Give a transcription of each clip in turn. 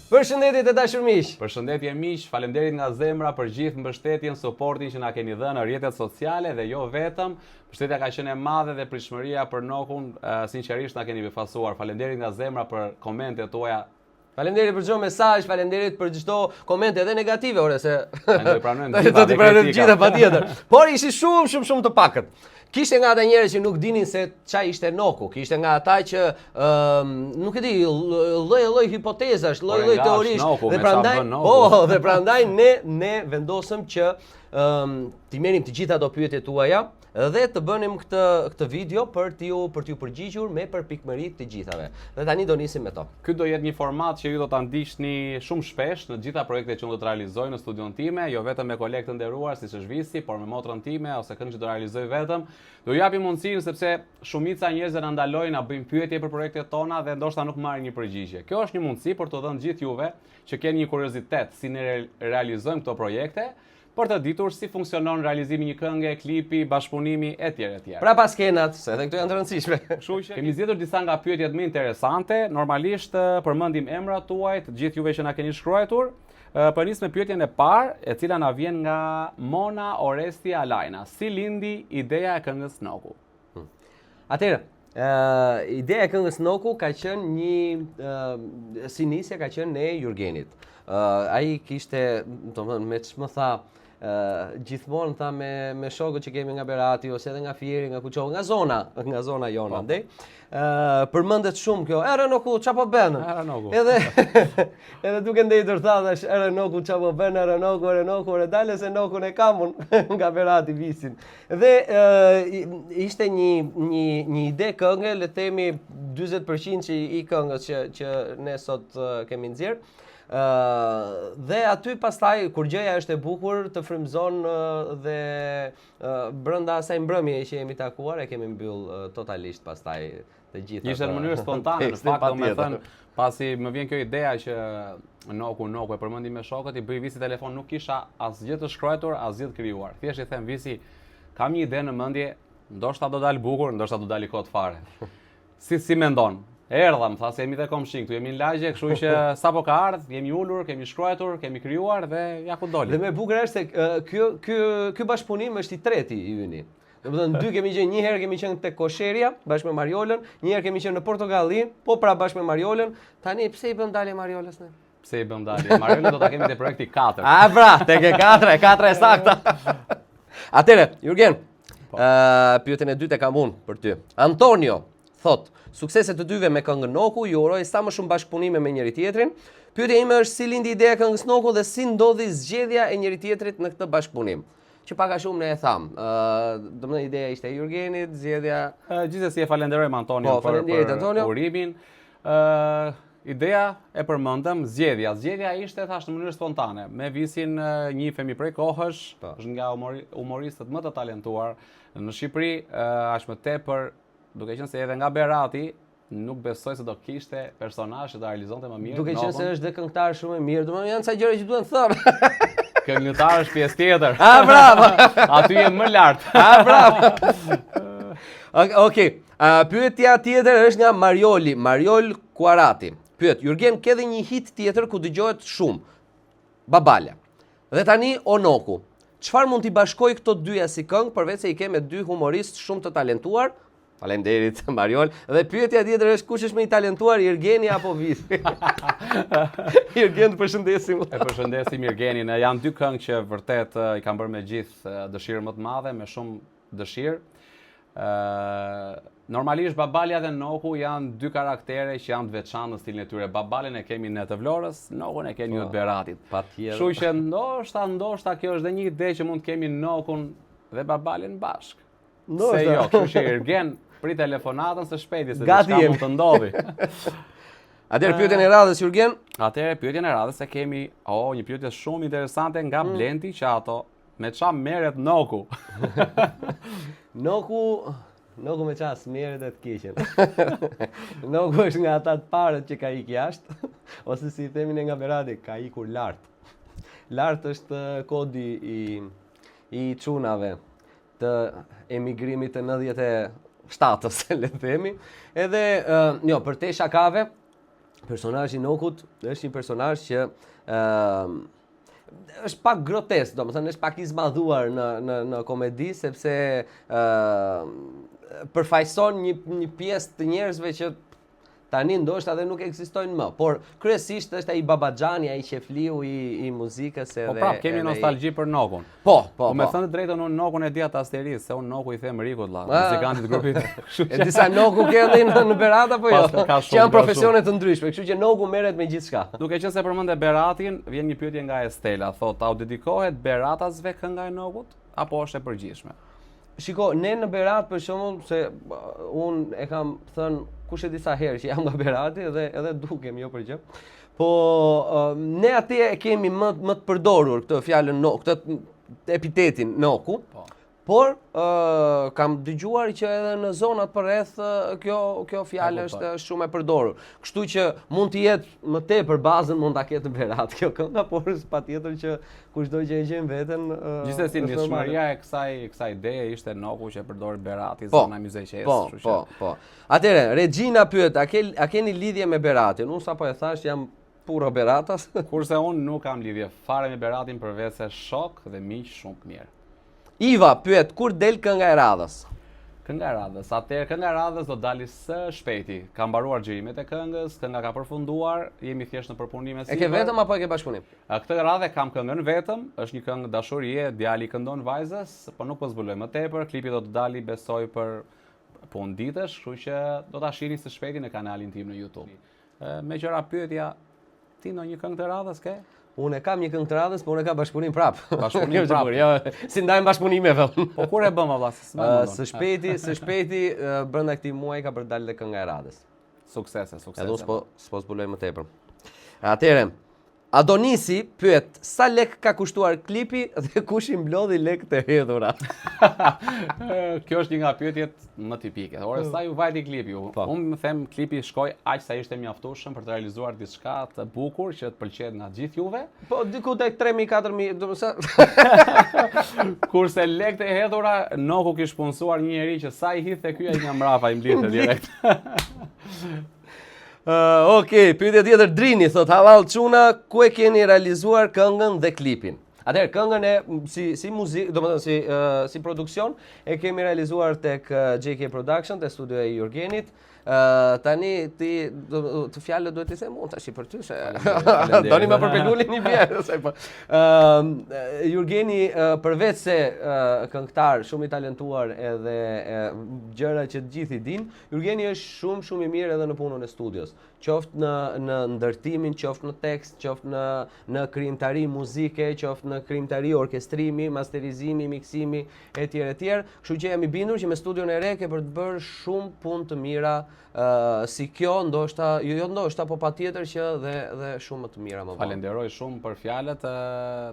Përshëndetje të dashur miq. Përshëndetje miq, faleminderit nga zemra për gjithë mbështetjen, suportin që na keni dhënë në rrjetet sociale dhe jo vetëm. Mbështetja ka qenë e madhe dhe pritshmëria për Nokun sinqerisht na keni befasuar. Faleminderit nga zemra për komentet tuaja. Faleminderit për çdo mesazh, faleminderit për çdo koment edhe negative, ore se Do i pranojmë do t'i pranojmë gjitha patjetër. Por ishin shumë të pakët. Kishte nga ata njerëz që nuk dinin se ç'a ishte Noku, kishte nga ata që nuk e di, lloj hipotezash, lloj teorish dhe prandaj ne vendosëm që t'i merrim të gjitha ato pyetjet tuaja dhe të bënim këtë video për t'ju përgjigjur me përpikmëri të gjithave. Dhe tani do nisim me to. Ky do jetë një format që ju do ta ndiqni shumë shpesh në gjitha projektet që unë do të realizoj në studion time, jo vetëm me kolegë të nderuar siç është Visi, por me motrën time ose kënd që do realizoj vetëm. Do japim mundësinë sepse shumica njerëzve na ndalojnë, na bëjnë pyetje për projektet tona dhe ndoshta nuk marrin një përgjigje. Kjo është një mundësi për të dhënë gjithë juve që keni një kuriozitet si ne realizojmë këto projekte, për të ditur si funksionon realizimi një këngë, klipi, bashkëpunimi etj. Pra pas skenat, se edhe këto janë të rëndësishme. Kështu që kemi zgjedhur disa nga pyetjet më interesante. Normalisht përmendim emrat tuaj, të gjithë juve që na keni shkruar. Për nis me pyetjen e parë, e cila na vjen nga Mona Oresti Alajna. Si lindi ideja e këngës Noku? Atëherë, ideja e këngës Noku ka qenë një si nisje ka qenë e Jurgenit. Ai kishte, domethënë me ç'më tha, gjithmonë tha me shokët që kemi nga Berati ose edhe nga Fieri, nga Kuçova, nga zona jona andej. Përmendet shumë kjo. Erë Noku, ç'a po bën? Erë Noku. Edhe duke ndëitur thash, erë Noku, ç'a po bën? Erë Noku, dale se Nokun e kam unë nga Berati Visin. Dhe ishte një ide këngë, le të themi 40% i këngës që ne sot kemi nxjerr. Dhe aty pastaj kur gjëja është e bukur të frymëzon dhe brenda asaj mbrëmje që jemi takuar e kemi mbyll totalisht pastaj të gjitha. Ishte në mënyrë spontane, në fakt domethënë pasi më vjen kjo ideja që Noku e përmendi me shokët, i bëj Visi telefon, nuk kisha asgjë të shkruar, asgjë të krijuar. Thjesht i them Visi, kam një ide në mendje, ndoshta do dalë bukur, ndoshta do dalë kot fare. Si mendon? Erdha, më tha se jemi dhe komshin, këtu jemi në lagje, kështu që sapo ka ardhur, jemi ulur, kemi shkruar, kemi krijuar dhe ja ku doli. Dhe më e bukur është se ky bashkëpunim është i treti i yni. Domethënë dy kemi qenë, një herë kemi qenë tek Kosheria bashkë me Mariolën, një herë kemi qenë në Portokalli, po pra bashkë me Mariolën. Tani pse i bëm dalje Mariolës ne? Pse i bëm dalje? Mariolën do ta kemi te projekti 4. Pra, tek e 4 e sakta. Atëre, Jurgen, pyetjen e dytë e kam unë për ty. Antonio thot: suksese të dyve me këngën Noku, ju uroj sa më shumë bashkëpunime me njëri tjetrin. Pyetja ime është si lindi ideja e këngës Noku dhe si ndodhi zgjedhja e njëri tjetrit në këtë bashkëpunim. Që pak a shumë ne e tham. Domethënë ideja ishte e Jurgenit, zgjedhja. Gjithsesi e falenderojmë Antonion për urimin. Ideja e përmendëm, zgjedhja ishte thash në mënyrë spontane. Me Visin njihemi prej kohësh, është nga humoristët më të talentuar në Shqipëri, aq më tepër duke qenë se edhe nga Berati, nuk besoj se do kishte personazh që ta realizonte më mirë. Duke qenë se është dhe këngëtar shumë i mirë, domethënë janë ca gjëra që duhen thënë. Këngëtar është pjesë tjetër. Bravo. Aty je më lart. Bravo. Okej. Pyetja tjetër është nga Mariol Kuarati. Pyet: Jurgen, ke dhe një hit tjetër ku dëgohet shumë. Babala. Dhe tani Onoku. Çfarë mund t'i bashkoj këto dyja si këngë, përveç se i kemë dy humoristë shumë të talentuar? Faleminderit Mariol. Dhe pyetja tjetër është kush është më i talentuar, Jurgeni apo Visi? Jurgen, përshëndesim. E përshëndesim Jurgenin. Janë dy këngë që vërtet i kam bërë me gjithë dëshirë më të madhe, me shumë dëshirë. Normalisht Babalja dhe Noku janë dy karaktere që janë të veçantë në stilin e tyre. Babalën e kemi ne të Vlorës, Nokun e kemi ju të Beratit. Patjetër. Kështu që ndoshta kjo është dhe një ide që mund të kemi Nokun dhe Babalën bashkë. Se jo, kështu që Jurgen pri telefonatën së shpejti se diçka mund të ndodhi. Atëherë pyetjen e radhës Jurgen. Atëherë pyetjen e radhës se kemi një pyetje shumë interesante nga Blendi që ato me ç'a merret Noku. Noku me ç'a merret e të keqen. Noku është nga ata të parët që ka ikë jashtë, ose si i themi ne nga Berati, ka ikur lart. Lart është kodi i çunave të emigrimit të 97-ës, le të themi. Edhe, për te shakave, personazhi i Nokut është një personazh që është pak grotesk, domethënë është pak i zmadhuar në komedi sepse përfaqëson një pjesë të njerëzve që tani ndoshta edhe nuk ekzistojnë më, por kryesisht është ai babaxhani, ai qefliu i muzikës edhe. Po prap kemi nostalgji për Nokun. Po. Me thënë të drejtën unë Nokun e di atë asterisë, se unë Noku i them Rikut muzikantit të grupit. E disa Noku ke edhe në Berat apo jo? Që janë profesione të ndryshme, kështu që Noku merret me gjithçka. Duke qenë se përmendë Beratin, vjen një pyetje nga Estela, thotë, "U dedikohet Beratasve kënga e Nokut apo është e përgjithshme?" Shiko, ne në Berat për shembull, se unë e kam thënë kush e di sa herë që jam nga Berati edhe dukem jo për gjë. Po ne atje e kemi më të përdorur këtë fjalën këtë epitetin Noku. Por kam dëgjuar që edhe në zonat përreth kjo fjalë është shumë e përdorur. Kështu që mund të jetë më tepër bazën mund ta ketë Berat kjo kënga, por patjetër që kushdo që e gjen veten. Gjithsesi ndjeshmëria e kësaj ideje ishte Noku që përdori Berati zona Myzeqes, kështu që. Po. Atëherë, Regjina pyet, a keni lidhje me Beratin? Unë sapo e thash jam puro Beratas. Kurse unë nuk kam lidhje fare me Beratin përveç se shok dhe miq shumë të mirë. Iva pyet, kur del kënga e radhës? Kënga e radhës. Atëherë kënga e radhës do dalë së shpejti. Ka mbaruar xhirimet e këngës, kënga ka përfunduar, jemi thjesht në përpunime si. E ke vetëm apo e ke bashkëpunim? Këtë radhë kam këngën vetëm, është një këngë dashurie, djali këndon vajzës, por nuk po zbuloj më tepër, klipi do të dalë besoj për punë ditësh, kështu që do ta shihni së shpejti në kanalin tim në YouTube. Me qëra pyetja, ti ndonjë këngë të radhës ke? Unë e kam një këngë të radhës, por unë e kam bashkëpunim prap. Bashkëpunim prap. Jo, si ndajmë bashkëpunime. Po kur e bëm valla? Së shpejti brenda këtij muaji ka për dalë kënga e radhës. Suksese. Edhe unë s'po zbuloj më tepër. Atëherë, Adonisi pyet, sa lek ka kushtuar klipi dhe kush i mblodhi lekët e hedhura? Kjo është një nga pyetjet më tipike. Ora sa ju vajti klipi ju? Unë më them klipi shkoi aq sa ishte mjaftueshëm për të realizuar diçka të bukur që të pëlqejë nga gjithë juve. Po diku tek 3.000-4.000, domethënë. Kurse lekët e hedhura, Noku kish sponsoruar një njerëz që sa i hidhte ky ai nga mbrapa i mblidhte direkt. Okej, pyetja tjetër Drini thot, halal çuna, ku e keni realizuar këngën dhe klipin? Atëherë këngën si muzikë, domethënë si produksion e kemi realizuar tek JK Production, te studioja e Jurgenit. Tani ti të fjalët duhet të them unë tash për ty se doni më përpegulin një bjerë. Jurgeni përveç se këngëtar shumë i talentuar edhe gjëra që të gjithë i dinë, Jurgeni është shumë i mirë edhe në punën e studios. Qoftë në ndërtimin, qoftë në tekst, qoftë në krijimtari muzike, qoftë në krijimtari orkestrimi, masterizimi, miksimi etj. Kështu që jam i bindur që me studion e re ke për të bërë shumë punë të mira si kjo, ndoshta, jo ndoshta, po patjetër që dhe shumë më të mira më vonë. Falenderoj shumë për fjalët,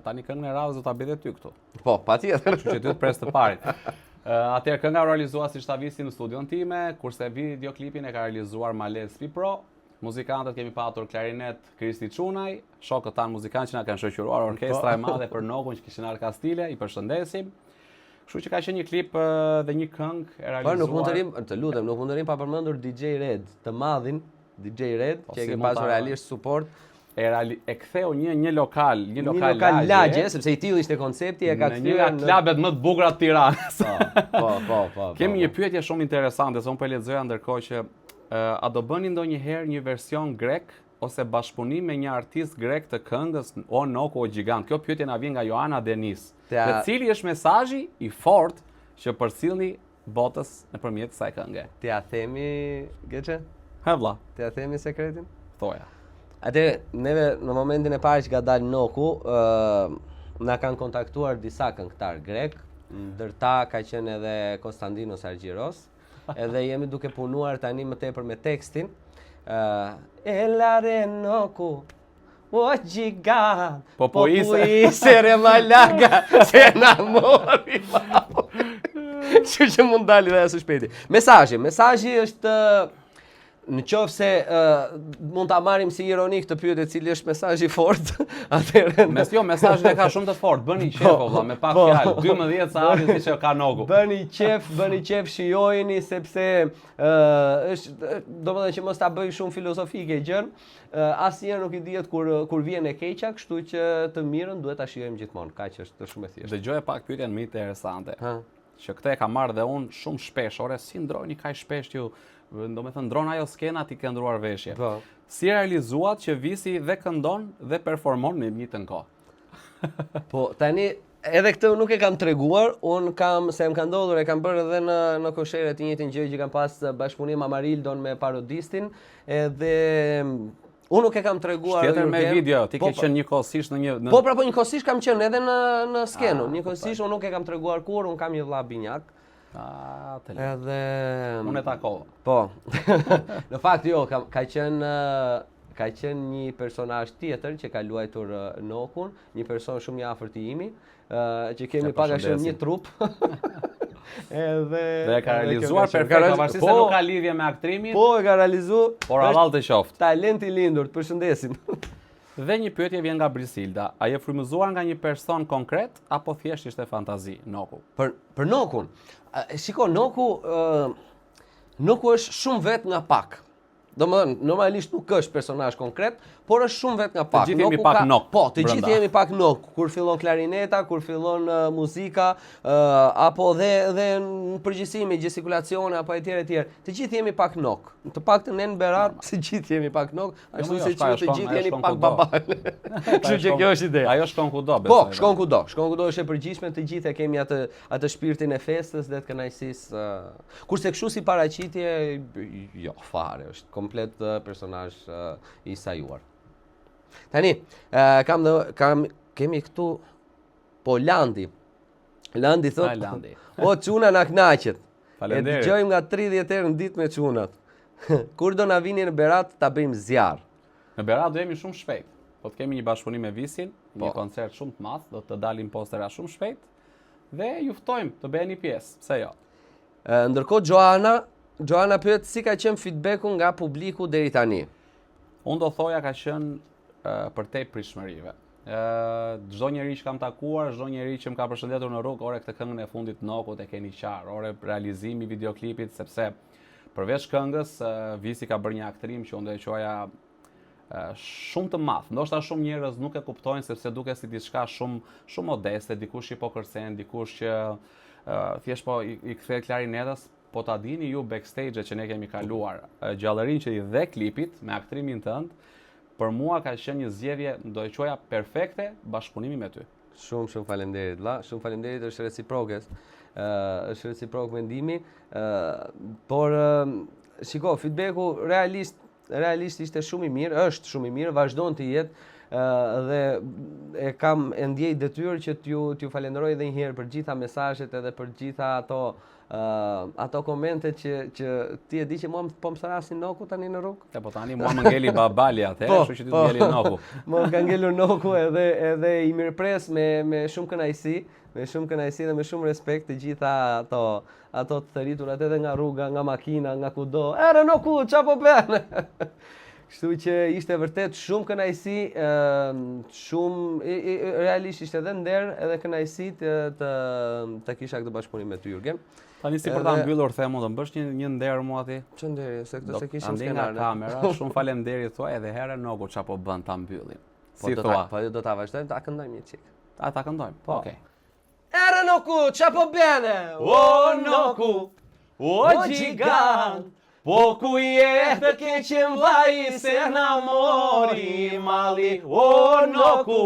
tani këngën e radhës do ta bëj ty këtu. Po, patjetër. Kështu që ty të pres të parit. Atëherë kënga realizua si Shtavisi në studion time, kurse videoklipin e ka realizuar Males Pro. Muzikantët kemi patur klarinet Kristi Çunaj, shokët tanë muzikantë që na kanë shoqëruar orkestra e madhe për Nokun që kishin ardhur Kastile, i përshëndesim. Kështu që ka qenë një klip dhe një këngë e realizuar. Po nuk mund të rim, të lutem, nuk mund të rim pa përmendur DJ Red, të madhin DJ Red, që e ke pasur realisht support. E ktheu një lokal lagje, sepse i tillë ishte koncepti, e ka kthyer në klubet më të bukura të Tiranës. Po. Kemi një pyetje shumë interesante, se unë po lexoja ndërkohë që a do bëni ndonjëherë një version grek ose bashkëpunim me një artist grek të këngës O Noku o Gjigant? Kjo pyetje na vjen nga Joana Denis. Dhe cili është mesazhi i fortë që përcillni botës nëpërmjet kësaj kënge? Ti ja themi, Geçe? Ha vlla. Ti ja themi sekretin? Thoja. Atëherë, neve në momentin e parë që ka dalë Noku, na kanë kontaktuar disa këngëtar grek, ndërta ka qenë edhe Konstantinos Argyiros. Edhe jemi duke punuar tani më tepër me tekstin. Elare Noku, o Gjigant, po isere malaga, se na mori. Që mund dali dhe së shpejti. Mesazhi është Në qoftë se mund ta marrim si ironik të pyetje cili është mesazhi fort, atëherë mesazhin e ka shumë të fortë. Bëni qef valla, me pak fjalë. 12 saati siç e ka Noku. Bëni qef, shijojeni sepse është domethënë që mos ta bëj shumë filozofike gjën. Asnjëherë nuk i dihet kur vjen e keqja, kështu që të mirën duhet ta shijojmë gjithmonë. Kaq është shumë e thjeshtë. Dëgjoj pak pyetjen më interesante. Që këtë e ka marrë dhe unë shumë shpesh. Ore, si ndrojni kaq shpesh ju? Do me thënë, ndron ajo skena ti ke ndruar veshje. Si realizuat që Visi dhe këndon dhe performon në një të kohë? Po, tani, edhe këtë nuk e kam treguar, se më ka ndodhur, e kam bërë edhe në koshere të njëjtin gjë që kam pas bashkëpunim Amarildon me parodistin, edhe unë nuk e kam treguar. Tjetër me video, ti ke qenë njëkohësisht në një... Po, njëkohësisht kam qenë edhe në skenu, njëkohësisht unë nuk e kam treguar kur, unë kam një vlla binjak. Edhe... Unë e takova. Po, në fakt jo, ka qenë një personazh tjetër që ka luajtur Nokun, një person shumë i afërt i imi, që kemi pak a shumë një trup. Dhe e ka realizuar perfekt, pavarësisht se nuk ka lidhje me aktrimin. Po, e ka realizuar. Por halal të qoftë. Talent i lindur, të përshëndesim. Dhe një pyetje vjen nga Brisilda. A je frymëzuar nga një person konkret apo thjesht ishte fantazi, Noku? Për Nokun. Shiko, Noku është shumë vet nga pak. Domethënë, normalisht nuk është personazh konkret, por është shumë vet nga pak. Të gjithë jemi pak Nok. Po, të gjithë jemi pak Nok. Kur fillon klarineta, kur fillon muzika, apo dhe në përgjithësi me gjestikulacione apo etj. Të gjithë jemi pak Nok. Të paktën në Berat, të gjithë jemi pak Nok, ashtu se të gjithë jemi pak Babal. Kështu që kjo është ideja. Ajo shkon kudo, besoj. Po, shkon kudo. Shkon kudo është e përgjithshme, të gjithë e kemi atë shpirtin e festës dhe të kënaqësisë. Kurse kështu si paraqitje, jo, fare, është komplet personazh i sajuar. Tani, kemi këtu po Landi. Landi thotë, o çuna na kënaqet. E dëgjojmë nga 30 herë në ditë me çunat. Kur do na vini në Berat ta bëjmë zjarr. Në Berat do jemi shumë shpejt. Po të kemi një bashkëpunim me Visin, një koncert shumë të madh, do të dalim postera shumë shpejt dhe ju ftojmë të bëheni pjesë. Pse jo? Ndërkohë Joana pyet si ka qenë feedbacku nga publiku deri tani. Unë do thoja ka qenë përtej pritshmërive. Çdo njeri që kam takuar, çdo njeri që më ka përshëndetur në rrugë, ore këtë këngën e fundit Nokut e keni qartë, ore realizimi i videoklipit, sepse përveç këngës, Visi ka bërë një aktrim që unë do e quaja shumë të madh. Ndoshta shumë njerëz nuk e kuptojnë sepse duket si diçka shumë modeste, dikush i po kërcen, dikush që thjesht po i kthej klarinetës. Po ta dini ju backstage që ne kemi kaluar, gjallërinë që i dhe klipit me aktrimin tënd, për mua ka qenë një zgjedhje, do e quaja perfekte, bashkëpunimi me ty. Shumë faleminderit vlla, shumë faleminderit, është reciproke. Është reciprok mendimi, por shiko, feedbacku realisht ishte shumë i mirë, është shumë i mirë, vazhdon të jetë dhe e ndjej detyrë që t'ju falenderoj edhe një herë për gjitha mesazhet edhe për gjitha ato komente që ti e di që mua po më thrasin Noku tani në rrugë. Po tani mua më ngeli babali atë, kështu që ti të ngeli Noku. Më ka ngelur Noku edhe i mirëpres me shumë kënaqësi, dhe me shumë respekt të gjitha ato të thëriturat edhe nga rruga, nga makina, nga kudo. Ere Noku, çfarë po bën? Kështu që ishte vërtet shumë kënaqësi, realisht ishte edhe nder edhe kënaqësi të kisha këtë bashkëpunim me ty, Jurgen. Tani si për ta mbyllur themu, do bësh një nder mua ti? Ç'o nderi, se këtë se kishim skenar nga kamera, shumë faleminderit thua edhe herë Noku çfarë po bën ta mbyllim. Si thua? Po do ta vazhdojmë, ta këndojmë një çik. Ta këndojmë. Po. Okej. Ere Noku, çfarë po bën? O Noku, o gigant, po ku je të keqen vllai se na mori malli, o Noku.